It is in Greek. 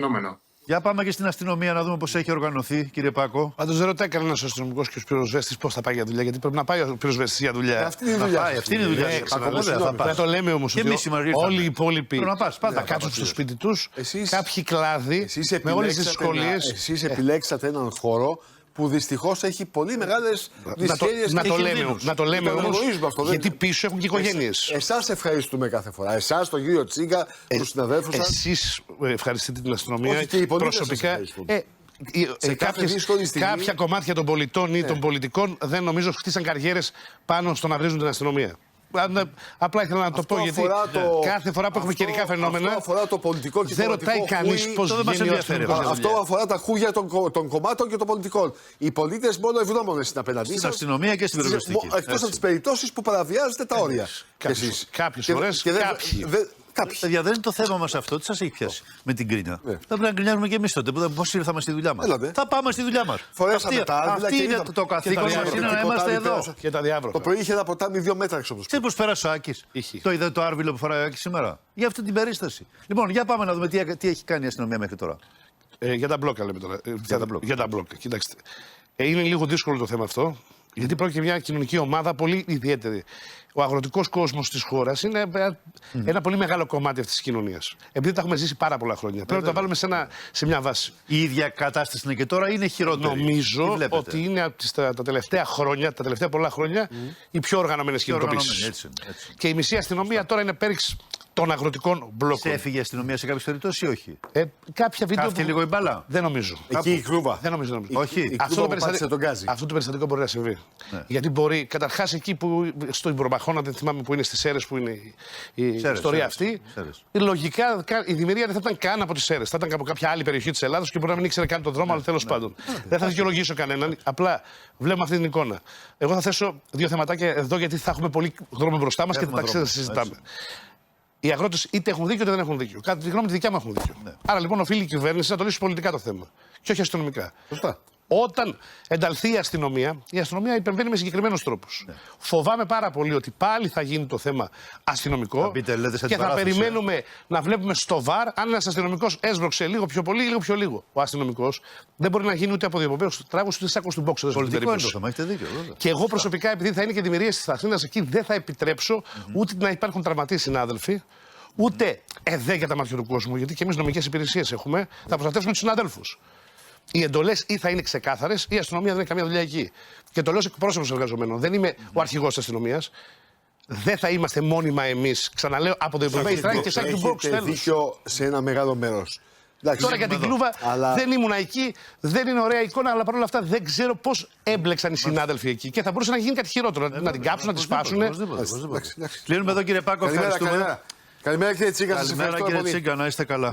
Φαινόμενο. Για πάμε και στην αστυνομία να δούμε πώς έχει οργανωθεί, κύριε Πάκο. Πάντως δεν ρωτάει κανένα αστυνομικό και ο πυροσβέστης πώς θα πάει για δουλειά. Γιατί πρέπει να πάει ο πυροσβέστης για δουλειά. Αυτή είναι η δουλειά. Αυτή είναι η δουλειά. Δεν το λέμε όμως ότι όλοι οι υπόλοιποι θα κάτσουν στο σπίτι τους. Κάποιοι κλάδοι με όλες τις δυσκολίες. Εσείς επιλέξατε έναν χώρο που δυστυχώς έχει πολύ μεγάλες δυσκολίες. Να το λέμε όμως, γιατί πίσω έχουν και οικογένειες. Εσάς ευχαριστούμε κάθε φορά. Εσάς, τον κύριο Τσίγκα, τους συναδέλφους σας. Εσείς ευχαριστείτε την αστυνομία. Όχι, και οι πολίτες προσωπικά. Σε Κάποια κομμάτια των πολιτών ή των πολιτικών δεν νομίζω χτίσαν καριέρες πάνω στο να βρίζουν την αστυνομία. Απλά ήθελα να το πω γιατί κάθε φορά που έχουμε καιρικά φαινόμενα. Αυτό αφορά το πολιτικό και δεν ρωτάει κανείς πώς βγαίνει ο αστυνομικός. Αυτό αφορά τα χούγια των κομμάτων και των πολιτικών. Οι πολίτες μόνο ευγνώμονες είναι απέναντί σας. Στην αστυνομία και στην πυροσβεστική. Εκτός από τις περιπτώσεις που παραβιάζετε τα όρια. Κάποιες φορές. Παιδιά, δεν είναι το θέμα μας αυτό. Τι σας έχει πιάσει με την κρίνια. Θα πρέπει να γκρινιάζουμε και εμείς τότε. Πώς ήρθαμε στη δουλειά μας. Θα πάμε στη δουλειά μας. Αυτή είναι το καθήκον μας, είναι να είμαστε εδώ. Και τα διάβροχα. Το πρωί είχε ένα ποτάμι 2 μέτρα έξω από το σπίτι. Πώς πέρασε ο Άκης. Το είδε το άρβιλο που φοράει ο Άκης σήμερα. Για αυτή την περίσταση. Λοιπόν, για πάμε να δούμε τι έχει κάνει η αστυνομία μέχρι τώρα. Για τα μπλόκα λέμε τώρα. Για τα μπλόκα. Κοιτάξτε. Είναι λίγο δύσκολο το θέμα αυτό. Γιατί πρόκειται για μια κοινωνική ομάδα πολύ ιδιαίτερη. Ο αγροτικός κόσμος της χώρας είναι ένα πολύ μεγάλο κομμάτι αυτής της κοινωνίας. Επειδή τα έχουμε ζήσει πάρα πολλά χρόνια. Πρέπει να τα βάλουμε σε μια βάση. Η ίδια κατάσταση είναι και τώρα, είναι χειρότερη. Νομίζω ότι είναι από τα τελευταία χρόνια, τα τελευταία πολλά χρόνια, οι πιο οργανωμένες κινητοποίησεις. Και η μισή αστυνομία τώρα είναι πέριξ των αγροτικών μπλόκων. Σε έφυγε η αστυνομία σε κάποιες περιπτώσεις ή όχι. Κάποια βίντεο. Κάθηκε λίγο η μπάλα. Δεν νομίζω. Εκεί η κρούβα. Δεν νομίζω. Όχι. Αυτό το περιστατικό μπορεί να συμβεί. Ναι. Γιατί μπορεί, καταρχάς εκεί που στο Ιμπρομαχώνα, δεν θυμάμαι που είναι στις Σέρρες που είναι η ιστορία αυτή. Λογικά η δημιουργία δεν θα ήταν καν από τις Σέρρες. Θα ήταν από κάποια άλλη περιοχή της Ελλάδας και μπορεί να μην ήξερε καν τον δρόμο, αλλά τέλος πάντων. Δεν θα δικαιολογήσω κανέναν. Απλά βλέπουμε αυτή την εικόνα. Εγώ θα θέσω 2 θεματάκια εδώ γιατί θα έχουμε πολύ δρόμο μπροστά μας και θα τα συζητάμε. Οι αγρότες είτε έχουν δίκιο είτε δεν έχουν δίκιο. Κατά τη γνώμη τη δικιά μου έχουν δίκιο. Άρα λοιπόν οφείλει η κυβέρνηση να το λύσει πολιτικά το θέμα. Και όχι αστυνομικά. Σωστά. Όταν ενταλθεί η αστυνομία υπεμβαίνει με συγκεκριμένους τρόπους. Φοβάμαι πάρα πολύ ότι πάλι θα γίνει το θέμα αστυνομικό και θα περιμένουμε να βλέπουμε στο βαρ αν ένας αστυνομικός έσβρωξε λίγο πιο πολύ ή λίγο πιο λίγο. Ο αστυνομικός δεν μπορεί να γίνει ούτε από διεπομπαίους τράγους ούτε σάκος του μπόξου. Πολιτικό είναι το θέμα, έχετε δίκιο. Και εγώ προσωπικά, επειδή θα είναι και δημιουργίες της Αθήνας εκεί, δεν θα επιτρέψω ούτε να υπάρχουν τραυματίες συνάδελφοι, ούτε ΕΔΕ για τα μάτια του κόσμου, γιατί και εμείς νομικές υπηρεσίες έχουμε, θα προστατεύσουμε τους συναδέλφους. Οι εντολές ή θα είναι ξεκάθαρες ή η αστυνομία δεν έχει καμία δουλειά εκεί. Και το λέω ως εκπρόσωπος εργαζομένων. Δεν είμαι ο αρχηγός της αστυνομίας. Δεν θα είμαστε μόνιμα εμείς. Ξαναλέω από το Ευρωπαϊκό Ιστράκη και σαν του Μπόξ. Έχετε δίκιο σε ένα μεγάλο μέρος. Τώρα για την Κλούβα δεν ήμουν εκεί, δεν είναι ωραία εικόνα, αλλά παρόλα αυτά δεν ξέρω πώς έμπλεξαν οι συνάδελφοι εκεί. Και θα μπορούσε να γίνει κάτι χειρότερο. Να την κάψουν, να τη σπάσουν. Κλείνουμε εδώ, κύριε Πάκο. Καλημέρα κύριε Τσίγκα. Καλημέρα κύριε Τσίγκα, να είστε καλά.